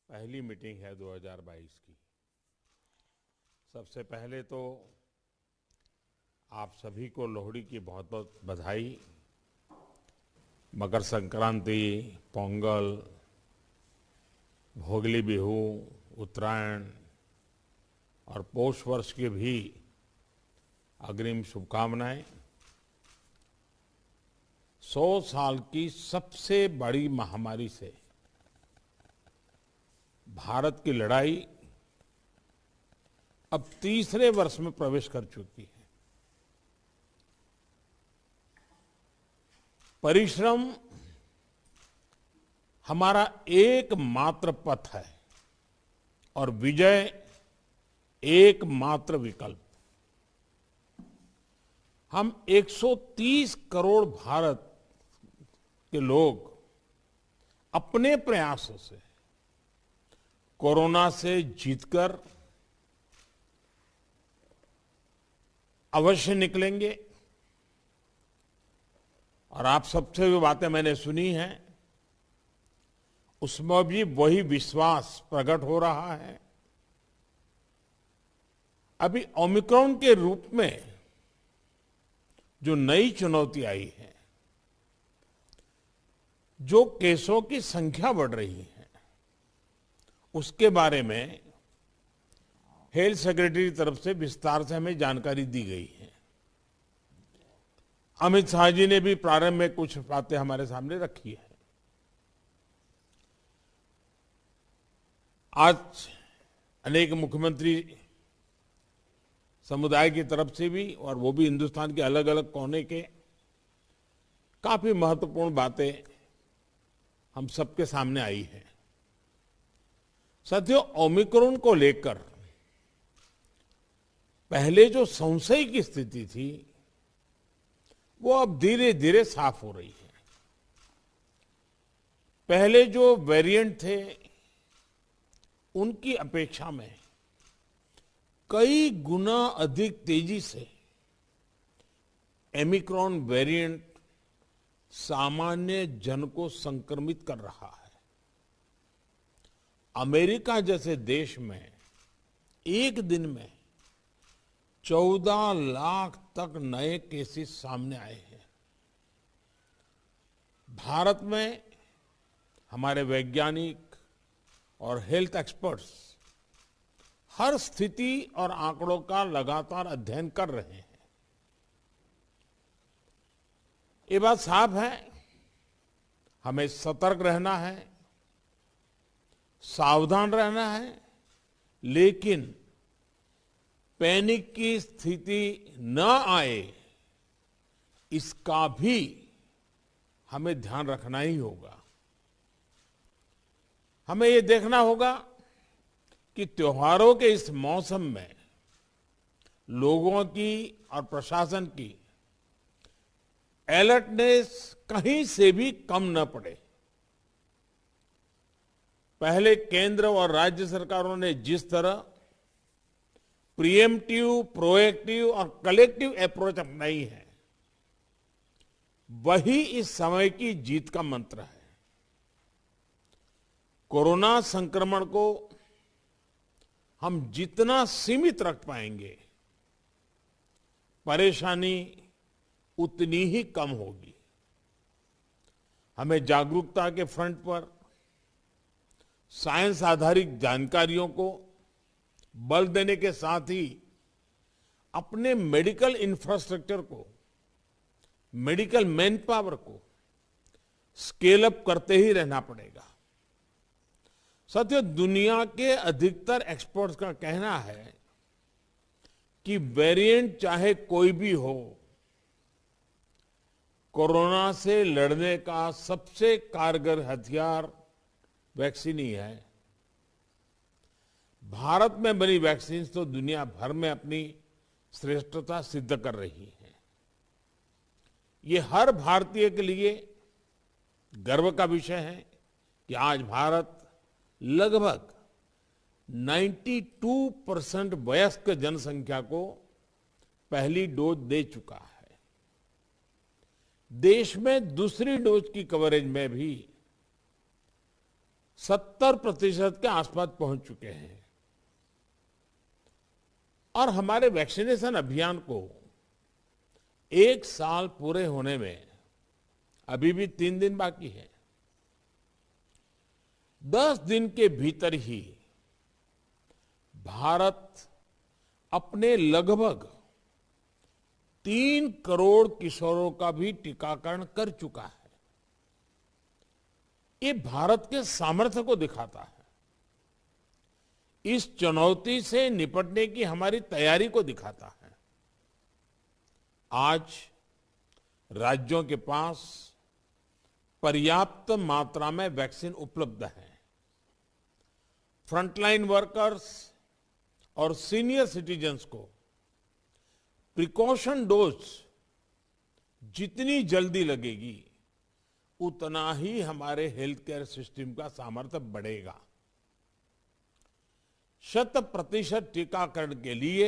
पहली मीटिंग है 2022 की। सबसे पहले तो आप सभी को लोहड़ी की बहुत बहुत बधाई। मकर संक्रांति, पोंगल, भोगली बिहू, उत्तरायण और पौष वर्ष की भी अग्रिम शुभकामनाएं। 100 साल की सबसे बड़ी महामारी से भारत की लड़ाई अब तीसरे वर्ष में प्रवेश कर चुकी है। परिश्रम हमारा एकमात्र पथ है और विजय एकमात्र विकल्प। हम 130 करोड़ भारत के लोग अपने प्रयासों से कोरोना से जीतकर अवश्य निकलेंगे। और आप सबसे जो बातें मैंने सुनी हैं उसमें भी वही विश्वास प्रकट हो रहा है। अभी ओमिक्रॉन के रूप में जो नई चुनौती आई है, जो केसों की संख्या बढ़ रही है, उसके बारे में हेल्थ सेक्रेटरी की तरफ से विस्तार से हमें जानकारी दी गई है। अमित शाह जी ने भी प्रारंभ में कुछ बातें हमारे सामने रखी है। आज अनेक मुख्यमंत्री समुदाय की तरफ से भी, और वो भी हिंदुस्तान के अलग अलग कोने के, काफी महत्वपूर्ण बातें हम सबके सामने आई है। साथियों, ओमिक्रॉन को लेकर पहले जो संशय की स्थिति थी वो अब धीरे धीरे साफ हो रही है। पहले जो वेरिएंट थे उनकी अपेक्षा में कई गुना अधिक तेजी से ओमिक्रॉन वेरिएंट सामान्य जन को संक्रमित कर रहा है। अमेरिका जैसे देश में एक दिन में 14 लाख तक नए केसेस सामने आए हैं। भारत में हमारे वैज्ञानिक और हेल्थ एक्सपर्ट्स हर स्थिति और आंकड़ों का लगातार अध्ययन कर रहे हैं। ये बात साफ है, हमें सतर्क रहना है, सावधान रहना है, लेकिन पैनिक की स्थिति न आए इसका भी हमें ध्यान रखना ही होगा। हमें ये देखना होगा कि त्योहारों के इस मौसम में लोगों की और प्रशासन की अलर्टनेस कहीं से भी कम न पड़े। पहले केंद्र और राज्य सरकारों ने जिस तरह प्रिएम्प्टिव, प्रोएक्टिव और कलेक्टिव अप्रोच अपनाई है, वही इस समय की जीत का मंत्र है। कोरोना संक्रमण को हम जितना सीमित रख पाएंगे, परेशानी उतनी ही कम होगी। हमें जागरूकता के फ्रंट पर साइंस आधारित जानकारियों को बल देने के साथ ही अपने मेडिकल इंफ्रास्ट्रक्चर को, मेडिकल मैन पावर को स्केल अप करते ही रहना पड़ेगा। साथियों, दुनिया के अधिकतर एक्सपर्ट्स का कहना है कि वेरिएंट चाहे कोई भी हो, कोरोना से लड़ने का सबसे कारगर हथियार वैक्सीन ही है। भारत में बनी वैक्सीन तो दुनिया भर में अपनी श्रेष्ठता सिद्ध कर रही है। ये हर भारतीय के लिए गर्व का विषय है कि आज भारत लगभग 92% वयस्क जनसंख्या को पहली डोज दे चुका है। देश में दूसरी डोज की कवरेज में भी 70% के आसपास पहुंच चुके हैं और हमारे वैक्सीनेशन अभियान को 1 साल पूरे होने में अभी भी 3 दिन बाकी है। 10 दिन के भीतर ही भारत अपने लगभग 3 करोड़ किशोरों का भी टीकाकरण कर चुका है। ये भारत के सामर्थ्य को दिखाता है, इस चुनौती से निपटने की हमारी तैयारी को दिखाता है। आज राज्यों के पास पर्याप्त मात्रा में वैक्सीन उपलब्ध है। फ्रंटलाइन वर्कर्स और सीनियर सिटीजन्स को प्रिकॉशन डोज जितनी जल्दी लगेगी उतना ही हमारे हेल्थ केयर सिस्टम का सामर्थ्य बढ़ेगा। 100% टीकाकरण के लिए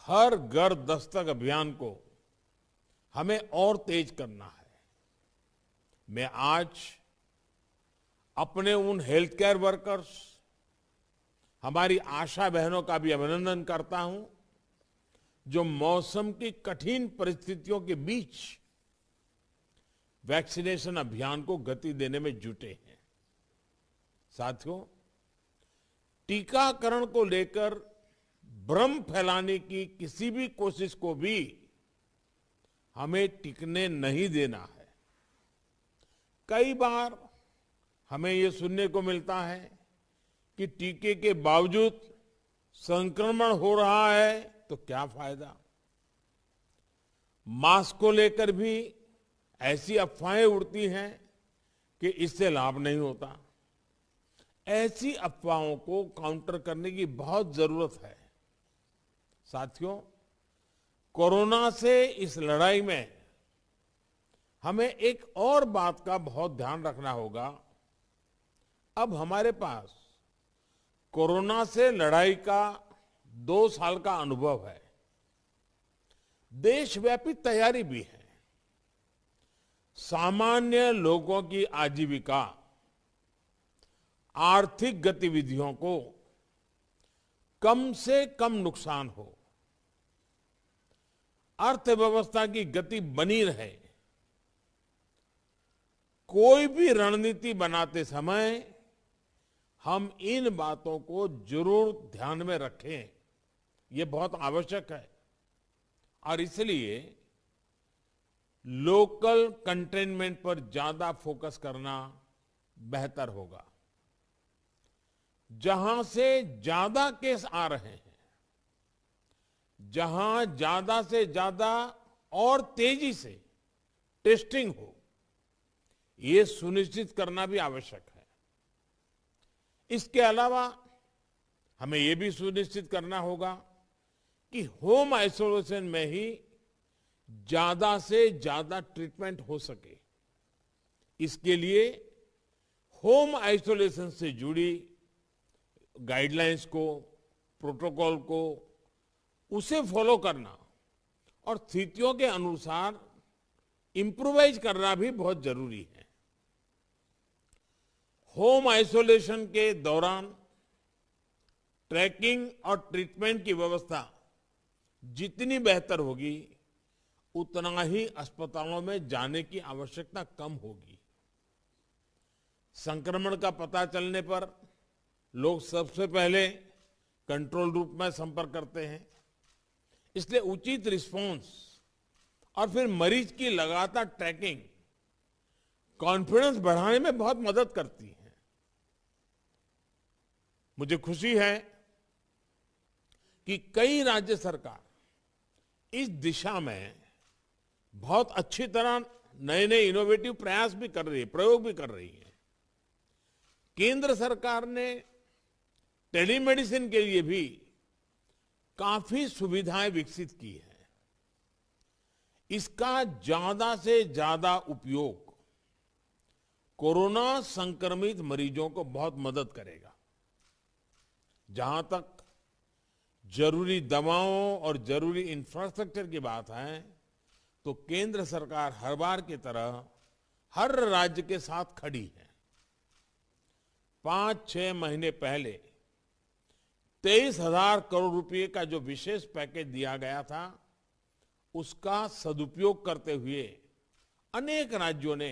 हर घर दस्तक अभियान को हमें और तेज करना है। मैं आज अपने उन हेल्थ केयर वर्कर्स, हमारी आशा बहनों का भी अभिनंदन करता हूं जो मौसम की कठिन परिस्थितियों के बीच वैक्सीनेशन अभियान को गति देने में जुटे हैं। साथियों, टीकाकरण को लेकर भ्रम फैलाने की किसी भी कोशिश को भी हमें टिकने नहीं देना है। कई बार हमें ये सुनने को मिलता है कि टीके के बावजूद संक्रमण हो रहा है तो क्या फायदा। मास्क को लेकर भी ऐसी अफवाहें उड़ती हैं कि इससे लाभ नहीं होता। ऐसी अफवाहों को काउंटर करने की बहुत जरूरत है। साथियों, कोरोना से इस लड़ाई में हमें एक और बात का बहुत ध्यान रखना होगा। अब हमारे पास कोरोना से लड़ाई का 2 साल का अनुभव है। देशव्यापी तैयारी भी है। सामान्य लोगों की आजीविका, आर्थिक गतिविधियों को कम से कम नुकसान हो, अर्थव्यवस्था की गति बनी रहे, कोई भी रणनीति बनाते समय हम इन बातों को जरूर ध्यान में रखें। ये बहुत आवश्यक है और इसलिए लोकल कंटेनमेंट पर ज्यादा फोकस करना बेहतर होगा। जहां से ज्यादा केस आ रहे हैं, जहां ज्यादा से ज्यादा और तेजी से टेस्टिंग हो, ये सुनिश्चित करना भी आवश्यक है। इसके अलावा हमें यह भी सुनिश्चित करना होगा कि होम आइसोलेशन में ही ज्यादा से ज्यादा ट्रीटमेंट हो सके। इसके लिए होम आइसोलेशन से जुड़ी गाइडलाइंस को, प्रोटोकॉल को, उसे फॉलो करना और स्थितियों के अनुसार इंप्रूवाइज करना भी बहुत जरूरी है। होम आइसोलेशन के दौरान ट्रैकिंग और ट्रीटमेंट की व्यवस्था जितनी बेहतर होगी उतना ही अस्पतालों में जाने की आवश्यकता कम होगी। संक्रमण का पता चलने पर लोग सबसे पहले कंट्रोल रूम में संपर्क करते हैं। इसलिए उचित रिस्पांस और फिर मरीज की लगातार ट्रैकिंग कॉन्फिडेंस बढ़ाने में बहुत मदद करती है। मुझे खुशी है कि कई राज्य सरकार इस दिशा में बहुत अच्छी तरह नए नए इनोवेटिव प्रयास भी कर रही है, प्रयोग भी कर रही है। केंद्र सरकार ने टेलीमेडिसिन के लिए भी काफी सुविधाएं विकसित की है। इसका ज्यादा से ज्यादा उपयोग कोरोना संक्रमित मरीजों को बहुत मदद करेगा। जहां तक जरूरी दवाओं और जरूरी इंफ्रास्ट्रक्चर की बात है, तो केंद्र सरकार हर बार की तरह हर राज्य के साथ खड़ी है। 5-6 महीने पहले 23,000 करोड़ रुपए का जो विशेष पैकेज दिया गया था, उसका सदुपयोग करते हुए अनेक राज्यों ने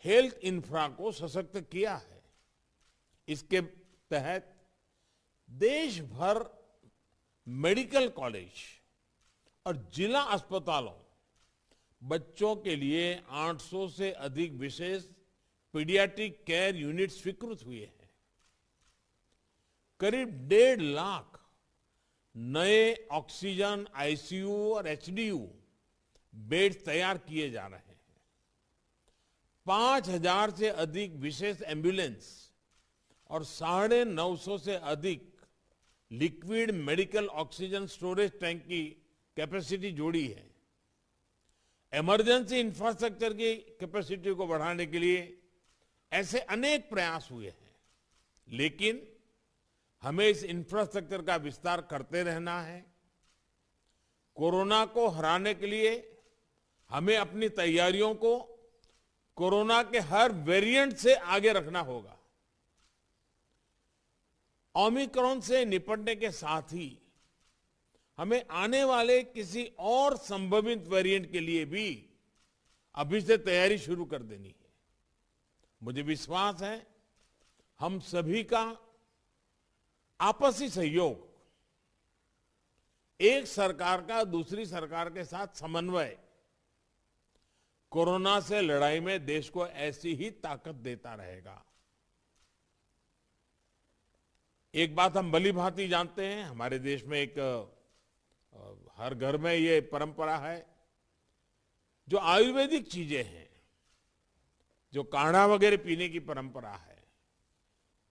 हेल्थ इंफ्रा को सशक्त किया है। इसके तहत देश भर मेडिकल कॉलेज और जिला अस्पतालों बच्चों के लिए 800 से अधिक विशेष पीडियाट्रिक केयर यूनिट स्वीकृत हुए हैं। करीब 1.5 लाख नए ऑक्सीजन, आईसीयू और एचडीयू बेड तैयार किए जा रहे हैं। 5,000 से अधिक विशेष एम्बुलेंस और 950 से अधिक liquid medical oxygen storage tank की कैपेसिटी जोड़ी है। इमरजेंसी इंफ्रास्ट्रक्चर की कैपेसिटी को बढ़ाने के लिए ऐसे अनेक प्रयास हुए हैं, लेकिन हमें इस इंफ्रास्ट्रक्चर का विस्तार करते रहना है। कोरोना को हराने के लिए हमें अपनी तैयारियों को कोरोना के हर वेरिएंट से आगे रखना होगा। ओमिक्रॉन से निपटने के साथ ही हमें आने वाले किसी और संभावित वेरिएंट के लिए भी अभी से तैयारी शुरू कर देनी है। मुझे विश्वास है हम सभी का आपसी सहयोग, एक सरकार का दूसरी सरकार के साथ समन्वय कोरोना से लड़ाई में देश को ऐसी ही ताकत देता रहेगा। एक बात हम भली भांति जानते हैं, हमारे देश में एक हर घर में ये परंपरा है, जो आयुर्वेदिक चीजें हैं, जो काढ़ा वगैरह पीने की परंपरा है,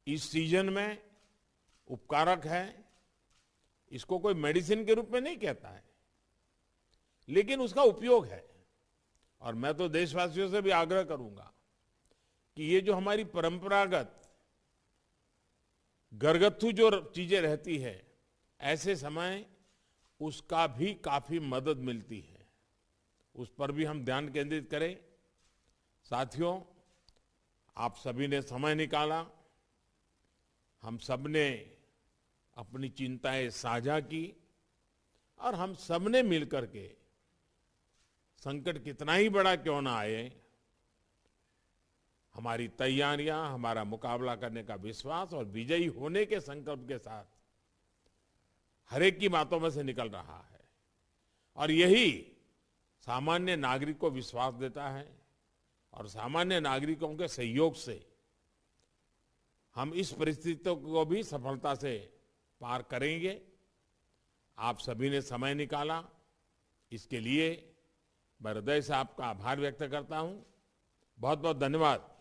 इस सीजन में उपकारक है। इसको कोई मेडिसिन के रूप में नहीं कहता है, लेकिन उसका उपयोग है। और मैं तो देशवासियों से भी आग्रह करूंगा कि ये जो हमारी परंपरागत घरगथ्थू जो चीजें रहती है, ऐसे समय उसका भी काफी मदद मिलती है, उस पर भी हम ध्यान केंद्रित करें। साथियों, आप सभी ने समय निकाला, हम सब ने अपनी चिंताएं साझा की और हम सब ने मिलकर के संकट कितना ही बड़ा क्यों ना आए, हमारी तैयारियां, हमारा मुकाबला करने का विश्वास और विजयी होने के संकल्प के साथ हर एक की बातों में से निकल रहा है। और यही सामान्य नागरिक को विश्वास देता है और सामान्य नागरिकों के सहयोग से हम इस परिस्थितियों को भी सफलता से पार करेंगे। आप सभी ने समय निकाला, इसके लिए मैं हृदय से आपका आभार व्यक्त करता हूं। बहुत बहुत धन्यवाद।